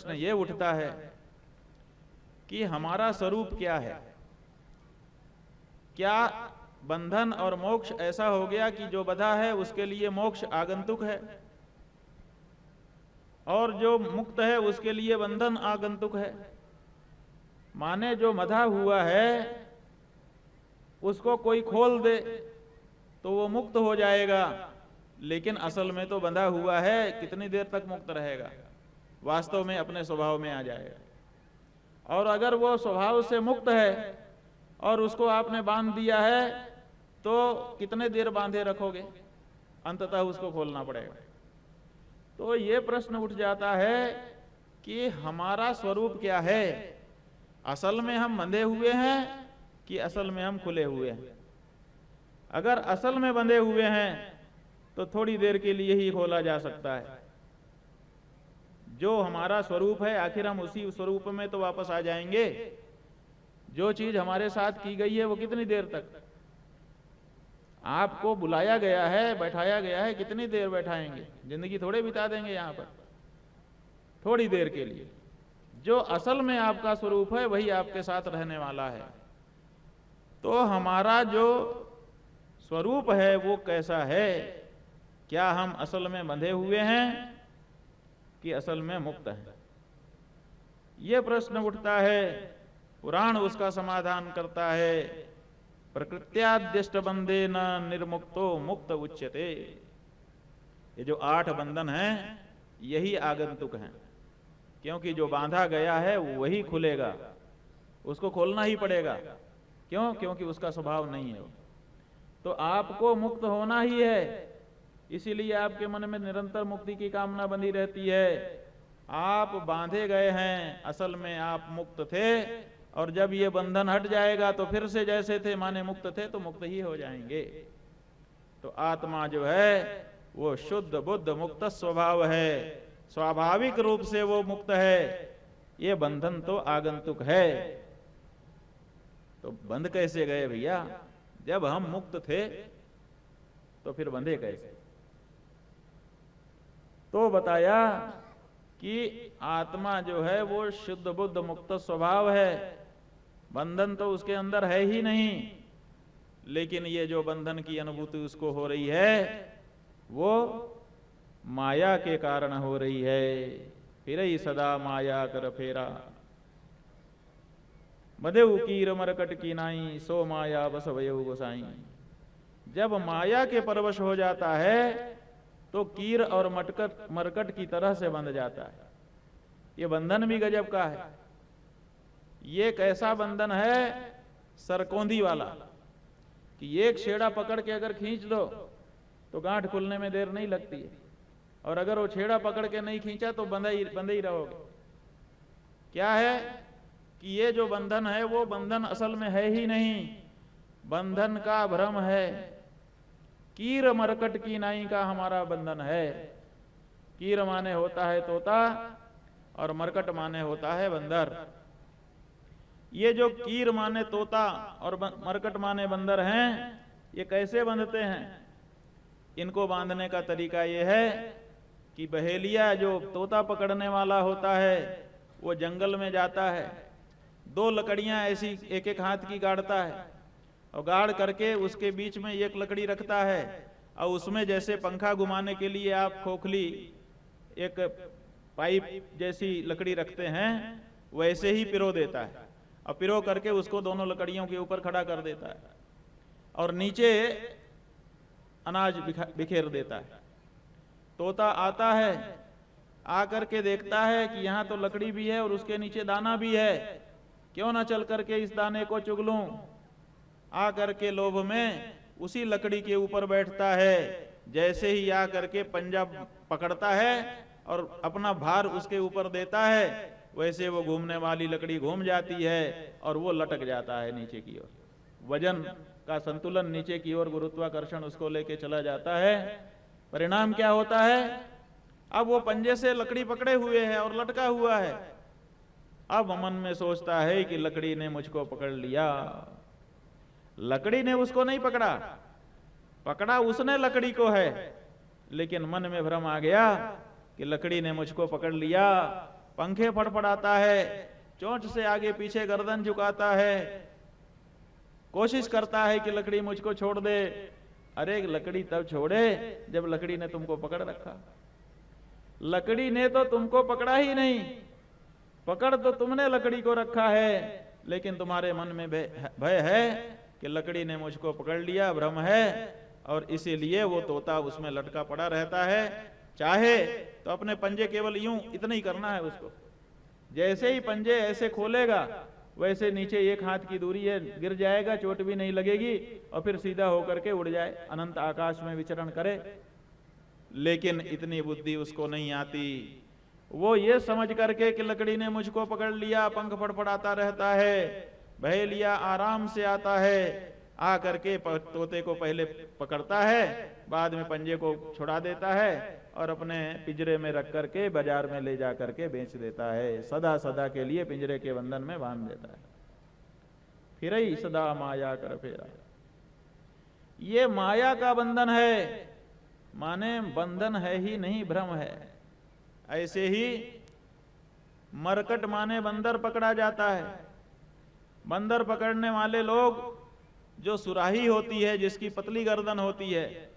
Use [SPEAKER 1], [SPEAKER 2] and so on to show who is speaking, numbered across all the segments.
[SPEAKER 1] प्रश्न ये उठता है कि हमारा स्वरूप क्या है। क्या बंधन और मोक्ष ऐसा हो गया कि जो बंधा है उसके लिए मोक्ष आगंतुक है और जो मुक्त है उसके लिए बंधन आगंतुक है? माने जो बंधा हुआ है उसको कोई खोल दे तो वो मुक्त हो जाएगा, लेकिन असल में तो बंधा हुआ है, कितनी देर तक मुक्त रहेगा? वास्तव में अपने स्वभाव में आ जाएगा। और अगर वो स्वभाव से मुक्त है और उसको आपने बांध दिया है तो कितने देर बांधे रखोगे? अंततः उसको खोलना पड़ेगा। तो ये प्रश्न उठ जाता है कि हमारा स्वरूप क्या है? असल में हम बंधे हुए हैं कि असल में हम खुले हुए हैं? अगर असल में बंधे हुए हैं तो थोड़ी देर के लिए ही खोला जा सकता है। जो हमारा स्वरूप है आखिर हम उसी स्वरूप में तो वापस आ जाएंगे। जो चीज हमारे साथ की गई है वो कितनी देर तक? आपको बुलाया गया है, बैठाया गया है, कितनी देर बैठाएंगे? जिंदगी थोड़े बिता देंगे यहाँ पर, थोड़ी देर के लिए। जो असल में आपका स्वरूप है वही आपके साथ रहने वाला है। तो हमारा जो स्वरूप है वो कैसा है? क्या हम असल में बंधे हुए हैं कि असल में मुक्त हैं? यह प्रश्न उठता है। पुराण उसका समाधान करता है, प्रकृत्याद्यष्ट बंधे न निर्मुक्तो मुक्त उच्यते। ये जो 8 बंधन हैं यही आगंतुक हैं, क्योंकि जो बांधा गया है वही खुलेगा, उसको खोलना ही पड़ेगा। क्यों? क्योंकि उसका स्वभाव नहीं है। तो आपको मुक्त होना ही है, इसीलिए आपके मन में निरंतर मुक्ति की कामना बनी रहती है। आप बांधे गए हैं, असल में आप मुक्त थे, और जब ये बंधन हट जाएगा तो फिर से जैसे थे माने मुक्त थे तो मुक्त ही हो जाएंगे। तो आत्मा जो है वो शुद्ध बुद्ध मुक्त स्वभाव है, स्वाभाविक रूप से वो मुक्त है। ये बंधन तो आगंतुक है। तो बंध कैसे गए भैया? जब हम मुक्त थे तो फिर बंधे कैसे? तो बताया कि आत्मा जो है वो शुद्ध बुद्ध मुक्त स्वभाव है, बंधन तो उसके अंदर है ही नहीं। लेकिन ये जो बंधन की अनुभूति उसको हो रही है वो माया के कारण हो रही है। फिर ही सदा माया कर फेरा, बदेऊ कीर मरकट की नाई, सो माया बस वयऊ गोसाई। जब माया के परवश हो जाता है तो कीर और मरकट की तरह से बंध जाता है। ये बंधन भी गजब का है। ये कैसा बंधन है? सरकोंधी वाला, कि एक छेड़ा पकड़ के अगर खींच दो तो गांठ खुलने में देर नहीं लगती है, और अगर वो छेड़ा पकड़ के नहीं खींचा तो बंधे ही रहोगे। क्या है कि ये जो बंधन है वो बंधन असल में है ही नहीं, बंधन का भ्रम है। कीर मरकट की नाई का हमारा बंधन है। कीर माने होता है तोता और मरकट माने होता है बंदर। ये जो कीर माने तोता और मरकट माने बंदर हैं, ये कैसे बंधते हैं? इनको बांधने का तरीका ये है कि बहेलिया जो तोता पकड़ने वाला होता है वो जंगल में जाता है, 2 लकड़ियां ऐसी एक एक हाथ की गाड़ता है, और गाड़ करके उसके बीच में एक लकड़ी रखता है, और उसमें जैसे पंखा घुमाने के लिए आप खोखली एक पाइप जैसी लकड़ी रखते हैं वैसे ही पिरो देता है, और पिरो करके उसको दोनों लकड़ियों के ऊपर खड़ा कर देता है और नीचे अनाज बिखेर देता है। तोता आता है, आकर के देखता है कि यहाँ तो लकड़ी भी है और उसके नीचे दाना भी है, क्यों ना चल करके इस दाने को चुग लूं। आकर के लोभ में उसी लकड़ी के ऊपर बैठता है। जैसे ही आकर के पंजा पकड़ता है और अपना भार उसके ऊपर देता है, वैसे वो घूमने वाली लकड़ी घूम जाती है और वो लटक जाता है नीचे की ओर। वजन का संतुलन नीचे की ओर, गुरुत्वाकर्षण उसको लेके चला जाता है। परिणाम क्या होता है? अब वो पंजे से लकड़ी पकड़े हुए है और लटका हुआ है। अब मन में सोचता है कि लकड़ी ने मुझको पकड़ लिया। लकड़ी ने उसको नहीं पकड़ा, पकड़ा उसने लकड़ी को है, लेकिन मन में भ्रम आ गया कि लकड़ी ने मुझको पकड़ लिया पंखे फड़फड़ाता है, चोंच से आगे पीछे गर्दन झुकाता है, कोशिश करता है कि लकड़ी मुझको छोड़ दे। अरे लकड़ी तब छोड़े जब लकड़ी ने तुमको पकड़ रखा। लकड़ी ने तो तुमको पकड़ा ही नहीं, पकड़ तो तुमने लकड़ी को रखा है, लेकिन तुम्हारे मन में भय है कि लकड़ी ने मुझको पकड़ लिया, भ्रम है, और इसीलिए वो तोता उसमें लटका पड़ा रहता है। चाहे तो अपने पंजे केवल यूं इतना ही करना है उसको, जैसे ही पंजे ऐसे खोलेगा वैसे नीचे एक हाथ की दूरी है, गिर जाएगा, चोट भी नहीं लगेगी, और फिर सीधा होकर के उड़ जाए, अनंत आकाश में विचरण करे। लेकिन इतनी बुद्धि उसको नहीं आती। वो ये समझ करके कि लकड़ी ने मुझको पकड़ लिया, पंख फड़फड़ाता रहता है, भय लिया, आराम से आता है, आ करके तोते को पहले पकड़ता है, बाद में पंजे को छुड़ा देता है और अपने पिंजरे में रख करके बाजार में ले जा करके बेच देता है। सदा सदा के लिए पिंजरे के बंधन में बांध देता है। फिर ही सदा माया कर फेरा। ये माया का बंधन है, माने बंधन है ही नहीं, भ्रम है। ऐसे ही मरकट माने बंदर पकड़ा जाता है। बंदर पकड़ने वाले लोग, जो सुराही होती है जिसकी पतली गर्दन होती है,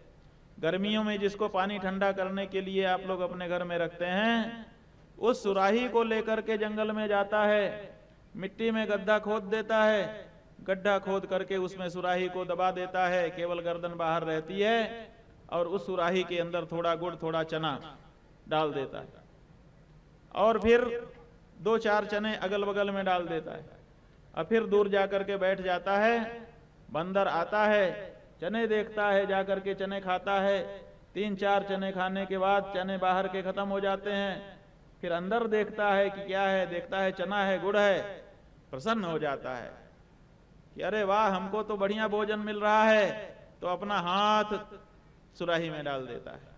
[SPEAKER 1] गर्मियों में जिसको पानी ठंडा करने के लिए आप लोग अपने घर में रखते हैं, उस सुराही को लेकर के जंगल में जाता है, मिट्टी में गड्ढा खोद देता है, गड्ढा खोद करके उसमें सुराही को दबा देता है, केवल गर्दन बाहर रहती है, और उस सुराही के अंदर थोड़ा गुड़ थोड़ा चना डाल देता है, और फिर 2-4 चने अगल बगल में डाल देता है, और फिर दूर जाकर के बैठ जाता है। बंदर आता है, चने देखता है, जाकर के चने खाता है, 3-4 चने खाने के बाद चने बाहर के खत्म हो जाते हैं, फिर अंदर देखता है कि क्या है, देखता है चना है, गुड़ है, प्रसन्न हो जाता है कि अरे वाह, हमको तो बढ़िया भोजन मिल रहा है, तो अपना हाथ सुराही में डाल देता है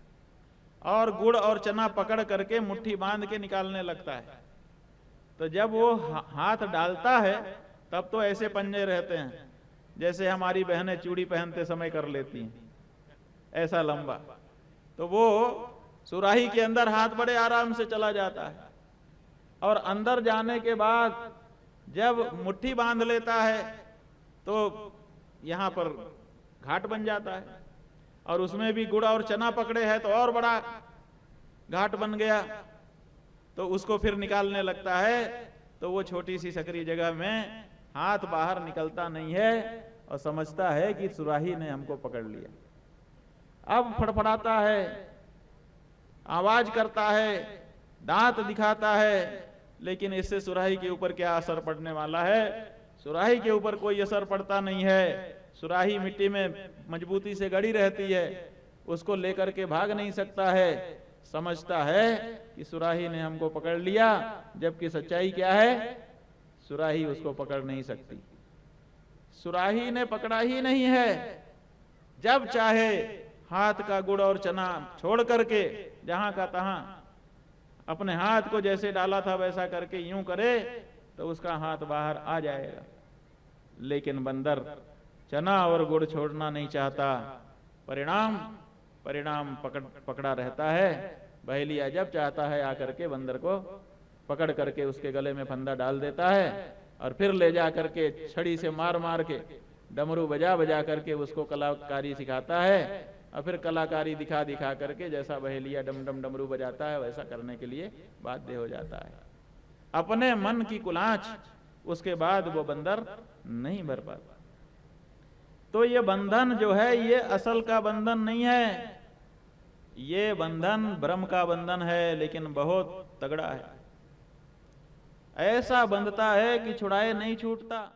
[SPEAKER 1] और गुड़ और चना पकड़ करके मुट्ठी बांध के निकालने लगता है। तो जब वो हाथ डालता है तब तो ऐसे पंजे रहते हैं जैसे हमारी बहनें चूड़ी पहनते समय कर लेती हैं, ऐसा लंबा। तो वो सुराही के अंदर हाथ बड़े आराम से चला जाता है, और अंदर जाने के बाद जब मुट्ठी बांध लेता है तो यहां पर घाट बन जाता है, और उसमें भी गुड़ और चना पकड़े हैं तो और बड़ा घाट बन गया। तो उसको फिर निकालने लगता है, तो वो छोटी सी सकरी जगह में हाथ बाहर निकलता नहीं है, और समझता है कि सुराही ने हमको पकड़ लिया। अब फड़फड़ाता है, आवाज करता है, दांत दिखाता है, लेकिन इससे सुराही के ऊपर क्या असर पड़ने वाला है? सुराही के ऊपर कोई असर पड़ता नहीं है। सुराही मिट्टी में मजबूती से गड़ी रहती है, उसको लेकर के भाग नहीं सकता है। समझता है कि सुराही ने हमको पकड़ लिया, जबकि सच्चाई क्या है? सुराही उसको पकड़ नहीं सकती। सुराही ने पकड़ा ही नहीं है। जब चाहे हाथ का गुड़ और चना छोड़ करके जहां का तहां अपने हाथ को जैसे डाला था वैसा करके यूं करे तो उसका हाथ बाहर आ जाएगा। लेकिन बंदर चना और गुड़ छोड़ना नहीं चाहता, परिणाम पकड़ा रहता है। बहेलिया जब चाहता है आकर के बंदर को पकड़ करके उसके गले में फंदा डाल देता है, और फिर ले जा करके छड़ी से मार मार के डमरू बजा बजा करके उसको कलाकारी सिखाता है, और फिर कलाकारी दिखा दिखा करके जैसा बहेलिया डम डम डमरू बजाता है वैसा करने के लिए बाध्य हो जाता है। अपने मन की कुलांच उसके बाद वो बंदर नहीं भर पाता। तो ये बंधन जो है ये असल का बंधन नहीं है, ये बंधन ब्रह्म का बंधन है, लेकिन बहुत तगड़ा है। ऐसा बंधता है कि छुड़ाए नहीं छूटता।